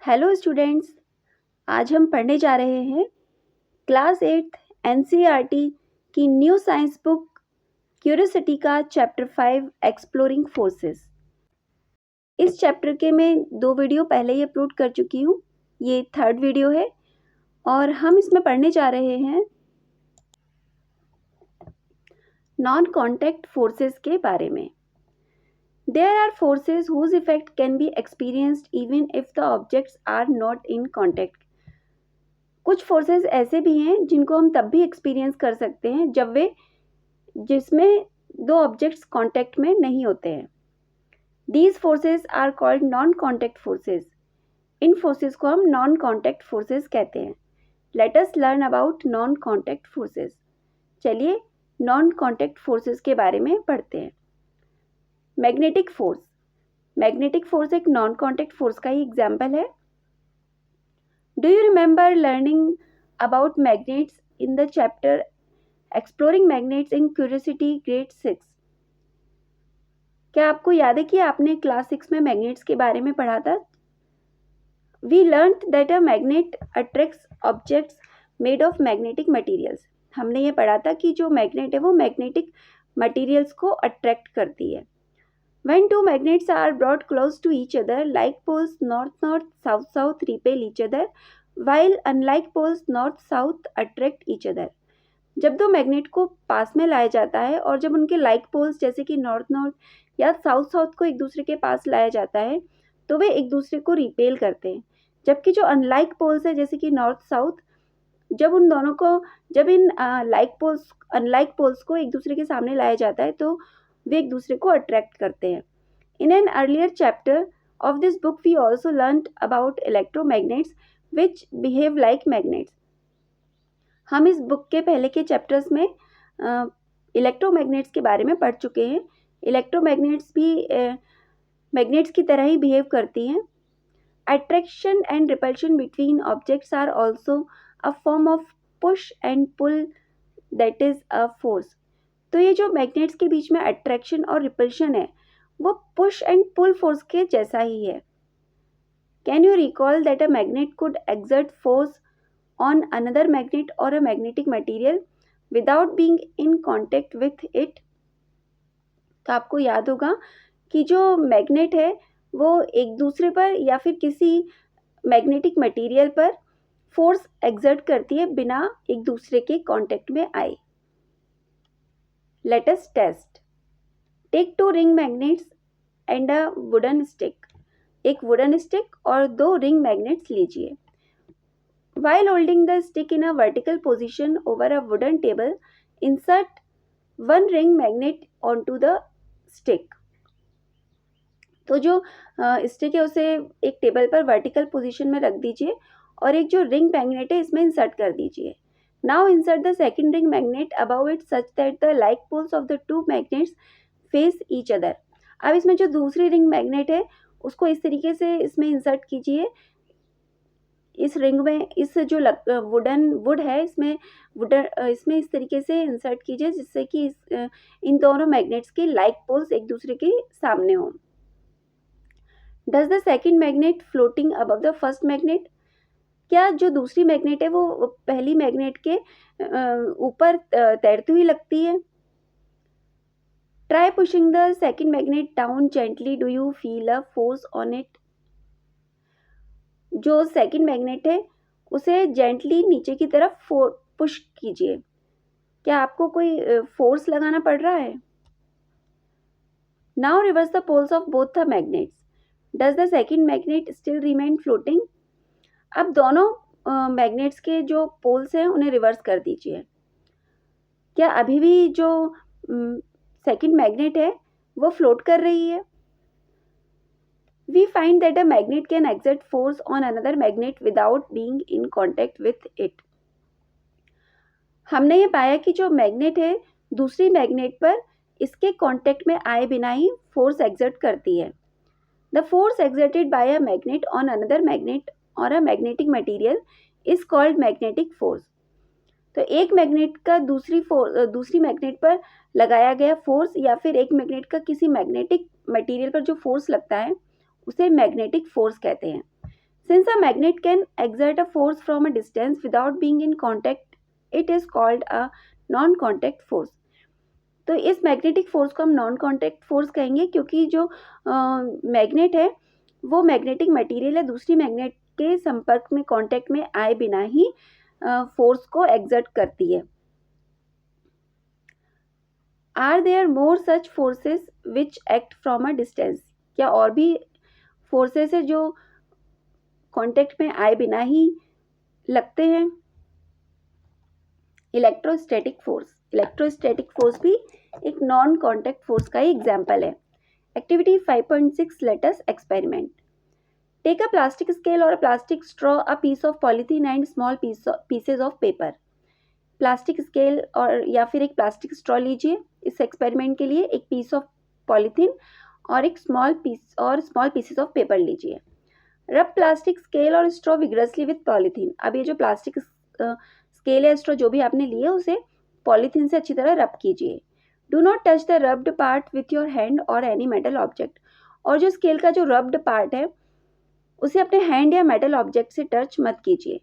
Hello students, आज हम पढ़ने जा रहे हैं क्लास 8 एनसीईआरटी की न्यू साइंस बुक क्यूरियोसिटी का चैप्टर 5 एक्सप्लोरिंग फोर्सेस। इस चैप्टर के मैं 2 वीडियो पहले ही अपलोड कर चुकी हूँ। ये थर्ड वीडियो है और हम इसमें पढ़ने जा रहे हैं नॉन कॉन्टैक्ट फोर्सेस के बारे में। There are forces whose effect can be experienced even if the objects are not in contact. कुछ फोर्सेस ऐसे भी हैं जिनको हम तब भी एक्सपीरियंस कर सकते हैं जब वे जिसमें दो ऑब्जेक्ट्स कांटेक्ट में नहीं होते हैं। These forces are called non-contact forces. In forces को हम नॉन कॉन्टैक्ट फोर्सेस कहते हैं। Let us learn about non-contact forces. चलिए नॉन कॉन्टैक्ट फोर्सेस के बारे में पढ़ते हैं। Magnetic force. मैग्नेटिक फोर्स एक नॉन कॉन्टैक्ट फोर्स का ही एग्जाम्पल है। Do you remember learning about magnets in the chapter Exploring Magnets in Curiosity Grade 6? क्या आपको याद है कि आपने क्लास 6 में मैग्नेट्स के बारे में पढ़ा था? We learned that a magnet attracts objects made of magnetic materials. हमने ये पढ़ा था कि जो मैग्नेट है वो मैग्नेटिक मटेरियल्स को अट्रैक्ट करती है। When two magnets are brought close to each other, like poles north-north, south-south repel each other, while unlike poles north-south attract each other. जब दो मैग्नेट को पास में लाया जाता है और जब उनके लाइक पोल्स जैसे कि नॉर्थ-नॉर्थ या साउथ-साउथ को एक दूसरे के पास लाया जाता है तो वे एक दूसरे को रिपेल करते हैं, जबकि जो अनलाइक पोल्स है जैसे कि नॉर्थ-साउथ जब इन अनलाइक पोल्स को एक दूसरे के सामने लाया जाता है तो वे एक दूसरे को अट्रैक्ट करते हैं। In an earlier chapter of this book, we also learned about electromagnets which behave like magnets. हम इस बुक के पहले के चैप्टर्स में इलेक्ट्रोमैग्नेट्स के बारे में पढ़ चुके हैं। इलेक्ट्रोमैग्नेट्स भी मैग्नेट्स की तरह ही बिहेव करती हैं। Attraction and repulsion between objects are also a form of push and pull, that is a force. तो ये जो मैग्नेट्स के बीच में अट्रैक्शन और रिपल्शन है वो पुश एंड पुल फोर्स के जैसा ही है। Can you recall that a magnet could exert force on another magnet और a magnetic material without being in contact with it? तो आपको याद होगा कि जो मैग्नेट है वो एक दूसरे पर या फिर किसी मैग्नेटिक मटेरियल पर फोर्स एक्सर्ट करती है बिना एक दूसरे के कॉन्टेक्ट में आए। Let us test. Take 2 ring magnets and a wooden stick. एक वुडन स्टिक और 2 रिंग मैग्नेट्स लीजिए। While holding the stick in a vertical position over a wooden table, insert 1 ring magnet onto the stick. तो जो stick है उसे एक table पर vertical position में रख दीजिए और एक जो रिंग मैग्नेट है इसमें इंसर्ट कर दीजिए। Now insert the second ring magnet above it such that the like poles of the two magnets face each other. अब इसमें जो दूसरी रिंग मैग्नेट है उसको इस तरीके से इसमें इंसर्ट कीजिए। इस रिंग में इस जो वुड है इसमें इस तरीके से इंसर्ट कीजिए जिससे कि इन दोनों मैग्नेट्स के लाइक पोल्स एक दूसरे के सामने हों। Does the second magnet floating above the first magnet? क्या जो दूसरी मैग्नेट है वो पहली मैग्नेट के ऊपर तैरती हुई लगती है? Try pushing the second magnet down gently, do you feel a force on it? जो सेकेंड मैग्नेट है उसे जेंटली नीचे की तरफ पुश कीजिए। क्या आपको कोई फोर्स लगाना पड़ रहा है? Now reverse the poles of both the magnets. Does the second magnet still remain floating? अब दोनों मैग्नेट्स के जो पोल्स हैं उन्हें रिवर्स कर दीजिए। क्या अभी भी जो सेकेंड मैग्नेट है वो फ्लोट कर रही है? We find that a magnet can exert force on another magnet without being in contact with it. हमने ये पाया कि जो मैग्नेट है दूसरी मैग्नेट पर इसके कांटेक्ट में आए बिना ही फोर्स एक्सर्ट करती है। The force exerted by a magnet on another magnet or a magnetic material is called magnetic force. तो एक मैग्नेट का दूसरी मैग्नेट पर लगाया गया फोर्स या फिर एक मैग्नेट का किसी मैग्नेटिक मटेरियल पर जो फोर्स लगता है उसे मैग्नेटिक फोर्स कहते हैं। Since a magnet can exert a force from a distance without being in contact, it is called a non-contact force. तो इस मैग्नेटिक फोर्स को हम नॉन कॉन्टैक्ट फोर्स कहेंगे क्योंकि जो मैग्नेट है वो मैग्नेटिक मटेरियल है, दूसरी मैग्नेट के संपर्क में कांटेक्ट में आए बिना ही फोर्स को एक्सर्ट करती है. Are there more such forces which act from a distance? क्या और भी फोर्सेस है जो कांटेक्ट में आए बिना ही लगते हैं? इलेक्ट्रोस्टैटिक फोर्स भी एक नॉन कॉन्टैक्ट फोर्स का ही एग्जाम्पल है. Activity 5.6, let us experiment. Take a plastic scale और a plastic straw, a piece of polythene and small pieces of paper. Plastic scale और या फिर एक प्लास्टिक स्ट्रॉ लीजिए. इस एक्सपेरिमेंट के लिए एक पीस ऑफ पॉलीथीन और एक स्मॉल पीसेज ऑफ पेपर लीजिए. रब प्लास्टिक स्केल और स्ट्रॉ विग्रसली विथ पॉलीथीन. अब ये जो प्लास्टिक स्केल या स्ट्रॉ जो भी आपने लिए उसे पॉलीथीन से अच्छी तरह रब कीजिए. Do not touch the rubbed part with your hand और एनी मेटल ऑब्जेक्ट. और जो स्केल का जो रब्ड पार्ट है उसे अपने हैंड या मेटल ऑब्जेक्ट से टच मत कीजिए.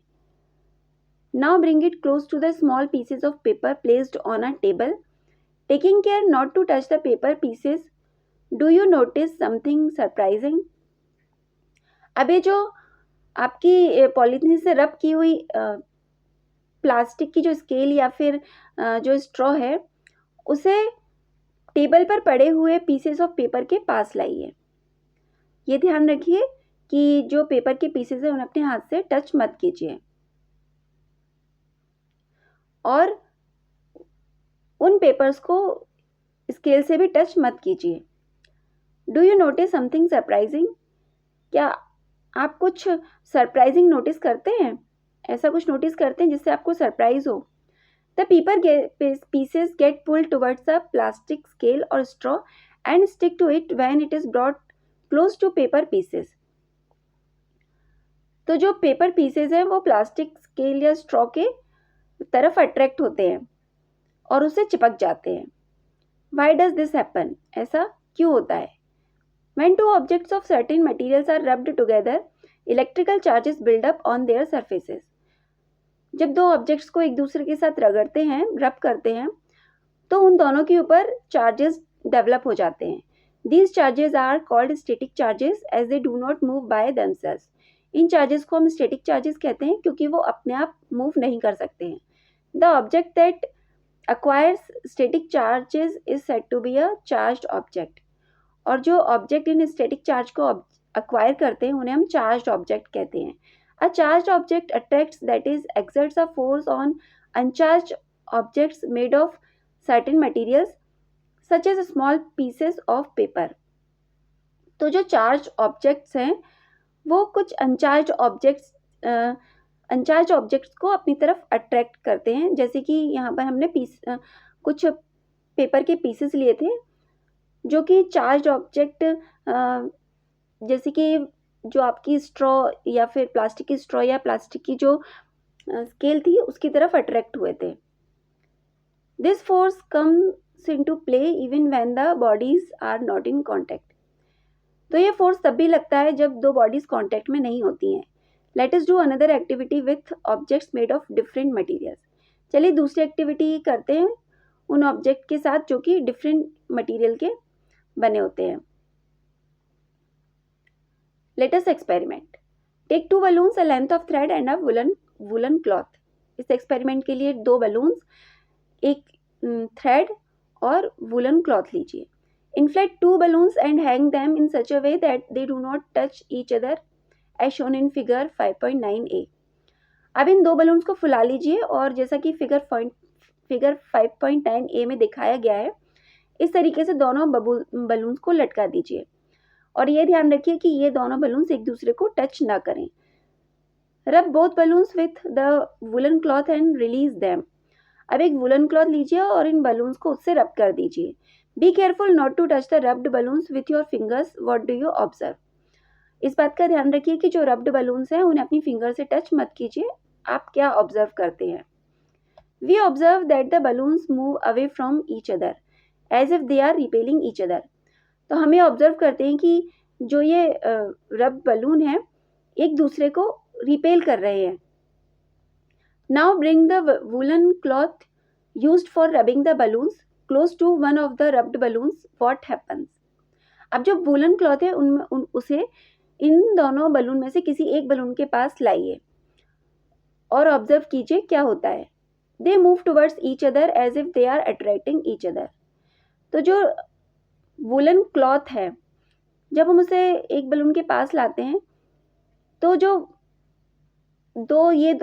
Now bring it close to the small pieces of paper placed on a table. Taking care not to touch the paper pieces, do you notice something surprising? अब ये जो आपकी polythene से रब की हुई प्लास्टिक की जो स्केल या फिर जो स्ट्रॉ है उसे टेबल पर पड़े हुए पीसेस ऑफ पेपर के पास लाइए. ये ध्यान रखिए कि जो पेपर के पीसेस है उन्हें अपने हाथ से टच मत कीजिए और उन पेपर्स को स्केल से भी टच मत कीजिए. Do you notice something surprising? क्या आप कुछ सरप्राइजिंग नोटिस करते हैं? ऐसा कुछ नोटिस करते हैं जिससे आपको सरप्राइज हो? The paper pieces get pulled towards the plastic scale or straw and stick to it when it is brought close to paper pieces. तो जो पेपर पीसेस हैं वो प्लास्टिक स्केल या स्ट्रॉ के तरफ अट्रैक्ट होते हैं और उससे चिपक जाते हैं. Why does this happen? ऐसा क्यों होता है? When two objects of certain materials are rubbed together, electrical charges build up on their surfaces. जब दो ऑब्जेक्ट्स को एक दूसरे के साथ रगड़ते हैं, रब करते हैं, तो उन दोनों के ऊपर चार्जेस डेवलप हो जाते हैं. These charges are called static charges as they do not move by themselves. इन चार्जेस को हम स्टैटिक चार्जेस कहते हैं क्योंकि वो अपने आप मूव नहीं कर सकते हैं. The object that acquires static charges is said to be a charged object. और जो ऑब्जेक्ट इन स्टैटिक चार्ज को अक्वायर करते हैं उन्हें हम चार्ज्ड ऑब्जेक्ट कहते हैं. A charged object attracts, that is, exerts a force on uncharged objects made of certain materials, such as small pieces of paper. तो जो चार्ज ऑब्जेक्ट्स हैं वो कुछ अनचार्ज ऑब्जेक्ट्स को अपनी तरफ अट्रैक्ट करते हैं. जैसे कि यहाँ पर हमने कुछ पेपर के पीसेस लिए थे जो कि चार्ज ऑब्जेक्ट जैसे कि जो आपकी स्ट्रॉ या फिर प्लास्टिक की स्ट्रॉ या प्लास्टिक की जो स्केल थी उसकी तरफ अट्रैक्ट हुए थे. This force comes into play even when the bodies are not in contact. तो ये फोर्स तब भी लगता है जब दो बॉडीज कांटेक्ट में नहीं होती हैं. Let us do another activity with objects made of different materials. चलिए दूसरी एक्टिविटी करते हैं उन ऑब्जेक्ट के साथ जो कि डिफरेंट मटेरियल के बने होते हैं. Let us experiment. Take two balloons, a length of thread and a woolen cloth. इस एक्सपेरिमेंट के लिए दो बलून्स, एक थ्रेड और वूलन क्लॉथ लीजिए. Inflate two balloons and hang them in such a way that they do not touch each other as shown in figure 5.9a. अब इन दो balloons को फुला लीजिए और जैसा कि फिगर 5.9a में दिखाया गया है इस तरीके से दोनों बलून्स को लटका दीजिए और ये ध्यान रखिए कि ये दोनों बलून्स एक दूसरे को टच ना करें. रब both balloons with the woollen cloth and release them. अब एक वुलन क्लॉथ लीजिए और इन बलून्स को उससे रब कर दीजिए. Be careful not to touch the rubbed balloons with your fingers. What do you observe? इस बात का ध्यान रखिए कि जो रब्ड बलून्स हैं उन्हें अपनी फिंगर से टच मत कीजिए. आप क्या ऑब्जर्व करते हैं? We observe that the balloons move away from each other as if they are repelling each other. तो हमें ऑब्जर्व करते हैं कि जो ये रब बलून है एक दूसरे को रिपेल कर रहे हैं. Now bring the woollen cloth used for rubbing the balloons close to one of the rubbed balloons. What happens? अब जो वूलन क्लॉथ है उसे इन दोनों बलून में से किसी एक बलून के पास लाइए और ऑब्जर्व कीजिए क्या होता है. They move towards each other as if they are attracting each other. तो जो वूलन क्लॉथ है, जब हम उसे एक बलून के पास लाते हैं तो ये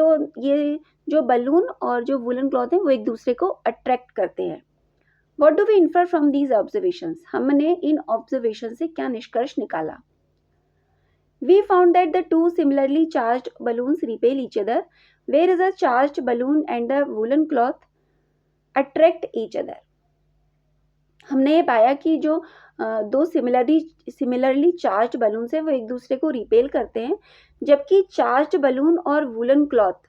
जो बलून और जो वूलन क्लॉथ है वो एक दूसरे को अट्रैक्ट करते हैं. What do we infer from these observations? हमने इन ऑब्जर्वेशन से क्या निष्कर्ष निकाला? We found that the two similarly charged balloons repel each other, whereas a charged balloon and the woolen cloth attract each other. हमने ये पाया कि जो दो सिमिलरली चार्ज्ड बलून्स हैं वो एक दूसरे को रिपेल करते हैं, जबकि चार्ज्ड बलून और वूलन क्लॉथ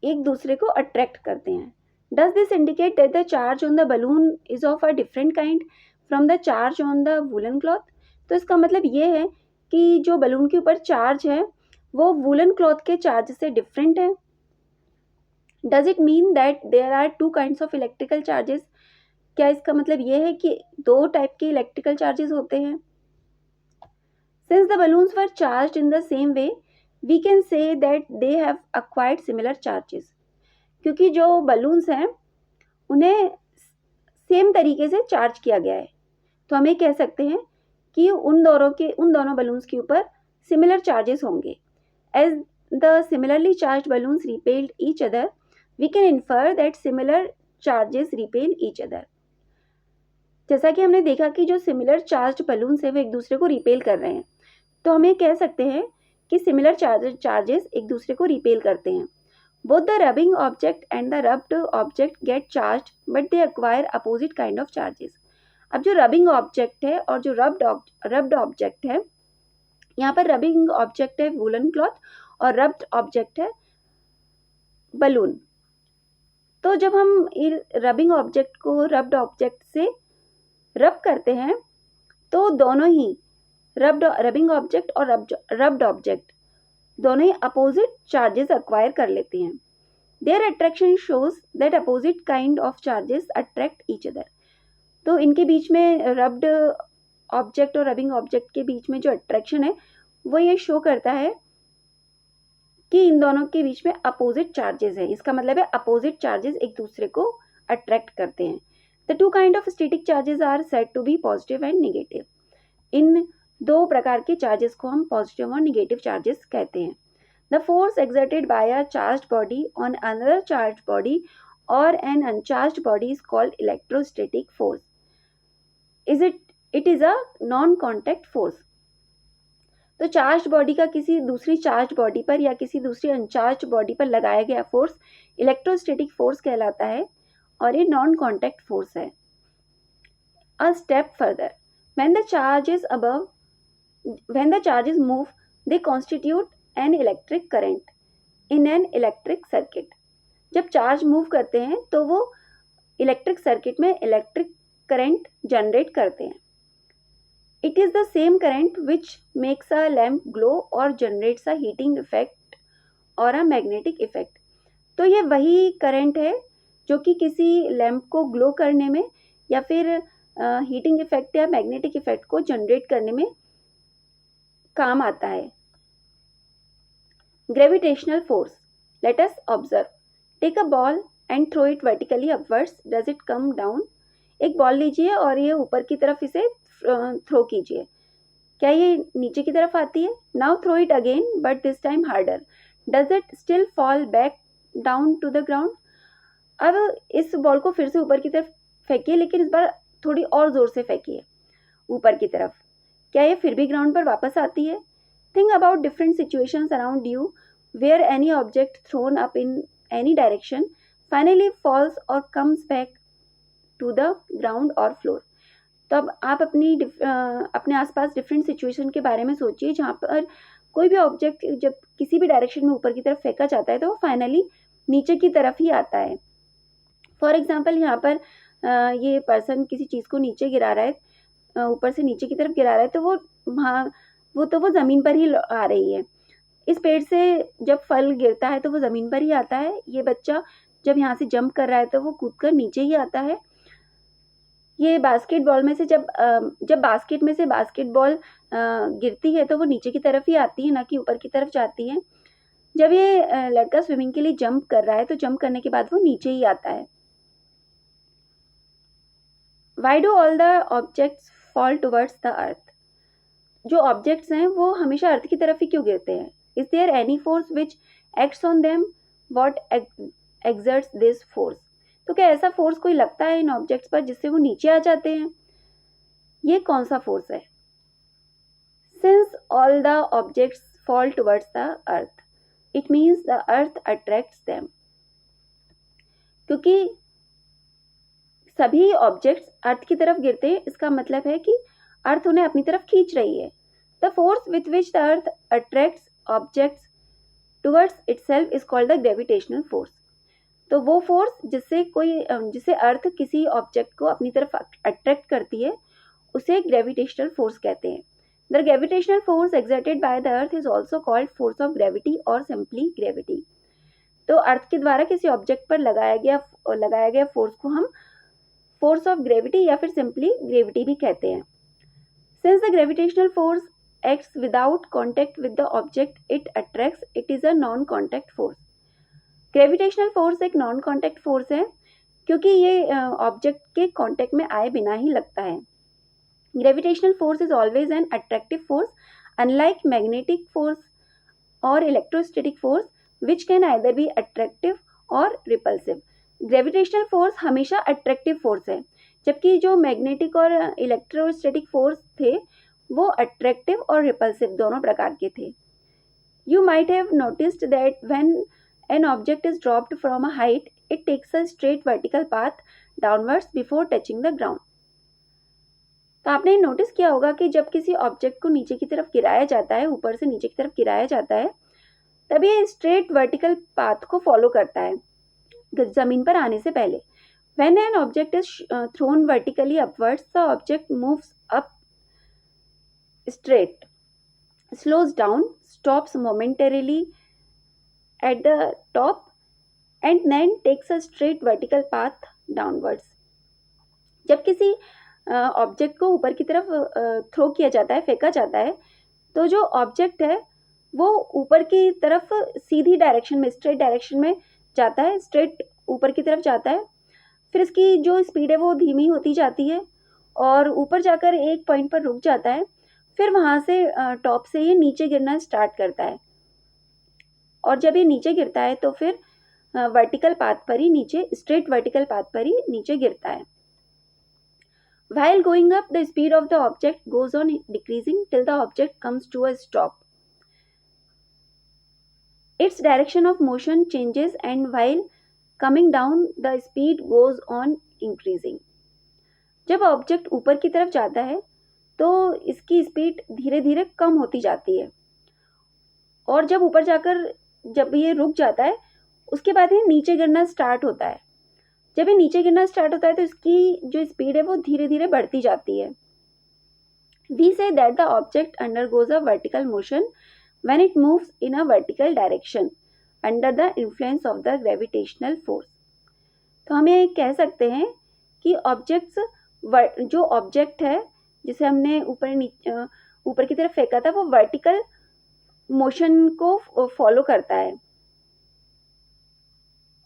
एक दूसरे को अट्रैक्ट करते हैं. Does this indicate that the charge on the balloon is of a different kind from the charge on the woolen cloth? तो इसका मतलब ये है कि जो बलून के ऊपर चार्ज है वो वूलन क्लॉथ के चार्ज से डिफरेंट है. Does it mean that there are two kinds of electrical charges? क्या इसका मतलब ये है कि दो टाइप के इलेक्ट्रिकल चार्जेस होते हैं? Since the balloons were charged in the same way we can say that they have acquired similar charges. क्योंकि जो बलून्स हैं उन्हें सेम तरीके से चार्ज किया गया है, तो हम ये कह सकते हैं कि उन दोनों बलून्स के ऊपर सिमिलर चार्जेस होंगे. As the similarly charged balloons repelled each other we can infer that similar charges repel each other. जैसा कि हमने देखा कि जो सिमिलर चार्ज्ड बलून्स है वो एक दूसरे को रिपेल कर रहे हैं, तो हम ये कह सकते हैं कि सिमिलर चार्जेस एक दूसरे को रिपेल करते हैं. Both the rubbing object and the rubbed object get charged, but they acquire opposite kind of charges. अब जो rubbing object है और जो rubbed object है, यहाँ पर rubbing object है woolen cloth और rubbed object है balloon. तो जब हम rubbing object को rubbed object से rub करते हैं तो दोनों ही rubbing object और rubbed object दोनों ही अपोजिट चार्जेस अक्वायर कर लेते हैं. Their attraction shows that opposite kind of charges attract each other. तो इनके बीच में रब्ड ऑब्जेक्ट और रबिंग ऑब्जेक्ट के बीच में जो अट्रैक्शन है वो ये शो करता है कि इन दोनों के बीच में अपोजिट चार्जेस है. इसका मतलब है अपोजिट चार्जेस एक दूसरे को अट्रैक्ट करते हैं. The two kind of static charges are said to be positive and negative. इन दो प्रकार के चार्जेस को हम पॉजिटिव और निगेटिव चार्जेस कहते हैं. The force exerted by a charged body on another charged body और an uncharged body is called electrostatic force. It is a non contact force. तो चार्ज्ड बॉडी का किसी दूसरी चार्ज्ड बॉडी पर या किसी दूसरी अनचार्ज्ड बॉडी पर लगाया गया फोर्स इलेक्ट्रोस्टैटिक फोर्स कहलाता है और ये नॉन कॉन्टैक्ट फोर्स है. A step further, when the charges move, they constitute an electric current in an electric circuit. जब चार्ज मूव करते हैं तो वो इलेक्ट्रिक सर्किट में इलेक्ट्रिक करंट जनरेट करते हैं. It is the same current which makes a lamp glow और generates अ heating effect और अ मैग्नेटिक इफेक्ट. तो ये वही करंट है जो कि किसी लैम्प को ग्लो करने में या फिर हीटिंग इफेक्ट या मैग्नेटिक इफेक्ट को जनरेट करने में काम आता है. Gravitational force. Let us observe. Take a ball and throw it vertically upwards. Does it come down? एक बॉल लीजिए और ये ऊपर की तरफ इसे थ्रो कीजिए. क्या ये नीचे की तरफ आती है? Now throw it again but this time harder. Does it still fall back down to the ground? अब इस बॉल को फिर से ऊपर की तरफ फेंकिए, लेकिन इस बार थोड़ी और ज़ोर से फेंकिए ऊपर की तरफ. क्या ये फिर भी ग्राउंड पर वापस आती है? Think about different situations around you where any object thrown up in any direction finally falls और comes back to the ground और फ्लोर. तो अब आप अपने आसपास डिफरेंट सिचुएशन के बारे में सोचिए जहाँ पर कोई भी ऑब्जेक्ट जब किसी भी डायरेक्शन में ऊपर की तरफ फेंका जाता है तो वो फाइनली नीचे की तरफ ही आता है. फॉर एग्जाम्पल यहाँ पर ये पर्सन किसी चीज़ को नीचे गिरा रहा है, ऊपर से नीचे की तरफ गिरा रहा है, तो वो वो तो वो ज़मीन पर ही आ रही है। इस पेड़ से जब फल गिरता है तो वो ज़मीन पर ही आता है। ये बच्चा जब यहाँ से जंप कर रहा है तो वो कूदकर नीचे ही आता है। ये बास्केटबॉल में से जब बास्केट में से बास्केटबॉल गिरती है तो वो नीचे की तरफ ही आती है, ना कि ऊपर की तरफ जाती है। जब ये लड़का स्विमिंग के लिए जंप कर रहा है तो जंप करने के बाद वो नीचे ही आता है। Why do all the objects fall towards the earth? जो ऑब्जेक्ट्स हैं वो हमेशा अर्थ की तरफ ही क्यों गिरते हैं? Is there any force which acts on them? What exerts this force? तो क्या ऐसा फोर्स कोई लगता है इन ऑब्जेक्ट्स पर जिससे वो नीचे आ जाते हैं? ये कौन सा फोर्स है? Since all the objects fall towards the earth, it means the earth attracts them. क्योंकि सभी ऑब्जेक्ट्स अर्थ की तरफ गिरते हैं, इसका मतलब है कि अर्थ उन्हें अपनी तरफ खींच रही है। The force with which the earth attracts objects towards itself is called the gravitational force. तो वो फोर्स जिससे अर्थ किसी ऑब्जेक्ट को अपनी तरफ अट्रैक्ट करती है उसे ग्रेविटेशनल फोर्स कहते हैं। The gravitational force exerted by the earth is also called force of gravity और सिंपली ग्रेविटी। तो अर्थ के द्वारा किसी ऑब्जेक्ट पर लगाया गया फोर्स को हम फोर्स ऑफ ग्रेविटी या फिर सिंपली ग्रेविटी भी कहते हैं। Since the gravitational force acts without contact with the object it attracts, it is a non contact force. Gravitational force एक नॉन कॉन्टैक्ट फोर्स है क्योंकि ये ऑब्जेक्ट के कॉन्टैक्ट में आए बिना ही लगता है। Gravitational force is always an attractive force unlike magnetic force और electrostatic force which can either be attractive और रिपल्सिव। ग्रेविटेशनल फोर्स हमेशा अट्रैक्टिव फोर्स है, जबकि जो मैग्नेटिक और इलेक्ट्रोस्टैटिक फोर्स थे वो अट्रैक्टिव और रिपल्सिव दोनों प्रकार के थे। You might have noticed that when an object is dropped from a height it takes a straight vertical path downwards before touching the ground. तो आपने नोटिस किया होगा कि जब किसी ऑब्जेक्ट को नीचे की तरफ गिराया जाता है, ऊपर से नीचे की तरफ गिराया जाता है, तब ये स्ट्रेट वर्टिकल पाथ को फॉलो करता है जमीन पर आने से पहले। When an object is thrown vertically upwards, the object moves up straight, slows down, stops momentarily at the top, and then takes a straight vertical path downwards. जब किसी ऑब्जेक्ट को ऊपर की तरफ थ्रो किया जाता है, फेंका जाता है, तो जो ऑब्जेक्ट है वो ऊपर की तरफ सीधी डायरेक्शन में, स्ट्रेट डायरेक्शन में जाता है, स्ट्रेट ऊपर की तरफ जाता है। फिर इसकी जो स्पीड है वो धीमी होती जाती है और ऊपर जाकर एक पॉइंट पर रुक जाता है। फिर वहाँ से टॉप से ये नीचे गिरना स्टार्ट करता है और जब ये नीचे गिरता है तो फिर वर्टिकल पाथ पर ही नीचे, स्ट्रेट वर्टिकल पाथ पर ही नीचे गिरता है। While going up, the speed of the object goes on decreasing till the object comes to a stop. Its direction of motion changes and while coming down, the speed goes on increasing. जब object ऊपर की तरफ जाता है तो इसकी speed धीरे धीरे कम होती जाती है और जब ऊपर जाकर जब ये रुक जाता है उसके बाद ये नीचे गिरना स्टार्ट होता है। जब ये नीचे गिरना स्टार्ट होता है तो इसकी जो स्पीड है वो धीरे धीरे बढ़ती जाती है। We say that the object undergoes a vertical motion when it moves in a vertical direction under the influence of the gravitational force. तो हम ये कह सकते हैं कि जो ऑब्जेक्ट है जिसे हमने ऊपर की तरफ फेंका था वो वर्टिकल मोशन को फॉलो करता है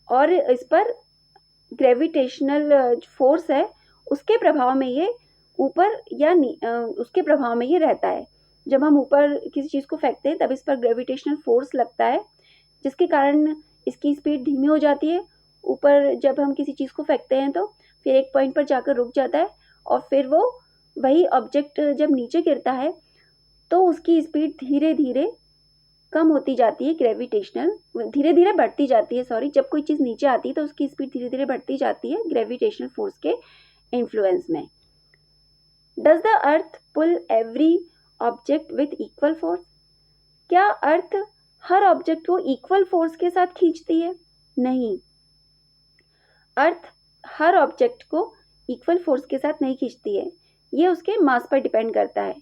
और इस पर ग्रेविटेशनल फोर्स है उसके प्रभाव में ये उसके प्रभाव में ये रहता है। जब हम ऊपर किसी चीज़ को फेंकते हैं तब इस पर ग्रेविटेशनल फोर्स लगता है जिसके कारण इसकी स्पीड धीमी हो जाती है। ऊपर जब हम किसी चीज़ को फेंकते हैं तो फिर एक पॉइंट पर जाकर रुक जाता है और फिर वही ऑब्जेक्ट जब नीचे गिरता है तो उसकी स्पीड धीरे धीरे कम होती जाती है, धीरे धीरे बढ़ती जाती है। जब कोई चीज़ नीचे आती है तो उसकी स्पीड धीरे धीरे बढ़ती जाती है ग्रेविटेशनल फोर्स के इन्फ्लुएंस में। Does the earth pull every object with equal force? क्या अर्थ हर ऑब्जेक्ट को इक्वल फोर्स के साथ खींचती है? नहीं, अर्थ हर ऑब्जेक्ट को इक्वल फोर्स के साथ नहीं खींचती है, ये उसके मास पर डिपेंड करता है।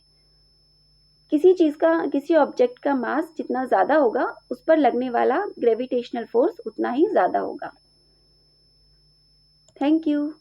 किसी ऑब्जेक्ट का मास जितना ज़्यादा होगा उस पर लगने वाला ग्रेविटेशनल फोर्स उतना ही ज़्यादा होगा। Thank you.